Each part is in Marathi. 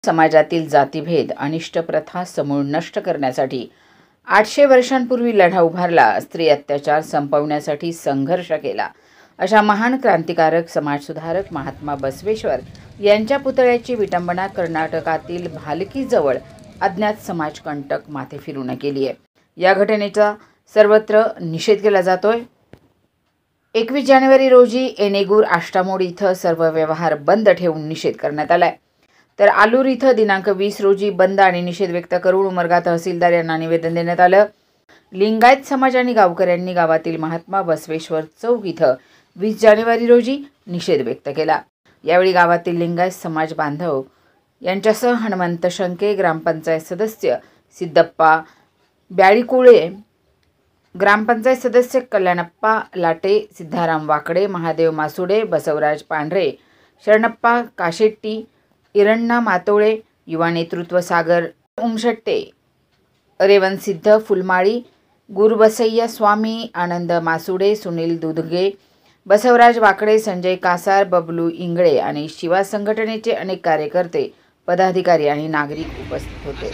समाजातील जातीभेद अनिष्ट प्रथा समूळ नष्ट करण्यासाठी 800 वर्षांपूर्वी लढा उभारला, स्त्री अत्याचार संपवण्यासाठी संघर्ष केला, अशा महान क्रांतिकारक समाजसुधारक महात्मा बसवेश्वर यांच्या पुतळ्याची विटंबना कर्नाटकातील भालकीजवळ अज्ञात समाजकंटक माथे फिरून केली आहे। या घटनेचा सर्वत्र निषेध केला जातोय। 21 जानेवारी रोजी एनेगूर आष्टामोड इथं सर्व व्यवहार बंद ठेवून निषेध करण्यात आलाय। तर आलूर इथं दिनांक 20 रोजी बंद आणि निषेध व्यक्त करून उमरगा तहसीलदार यांना निवेदन देण्यात आलं। लिंगायत समाज आणि गावकऱ्यांनी गावातील महात्मा बसवेश्वर चौक इथं 20 जानेवारी रोजी निषेध व्यक्त केला। यावेळी गावातील लिंगायत समाज बांधव यांच्यासह हनुमंत शंके, ग्रामपंचायत सदस्य सिद्धप्पा ब्याळीकुळे, ग्रामपंचायत सदस्य कल्याणप्पा लाटे, सिद्धाराम वाकडे, महादेव मासुडे, बसवराज पांढरे, शरणप्पा काशेट्टी, इरण्णा मातोळे, युवा नेतृत्व सागर उमशट्टे, रेवंत सिद्ध फुलमाळी, गुरुबसय्या स्वामी, आनंद मासुडे, सुनील दुधगे, बसवराज वाकडे, संजय कासार, बबलू इंगळे आणि शिवा संघटनेचे अनेक कार्यकर्ते, पदाधिकारी आणि नागरिक उपस्थित होते।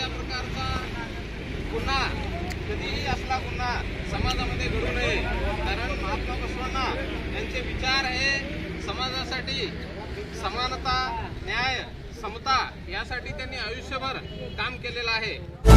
समाजामध्ये घडू नये, कारण महात्मा बसवांना यांचे विचार हे समाजासाठी समानता, न्याय, समता यासाठी त्यांनी आयुष्यभर काम केलेलं आहे।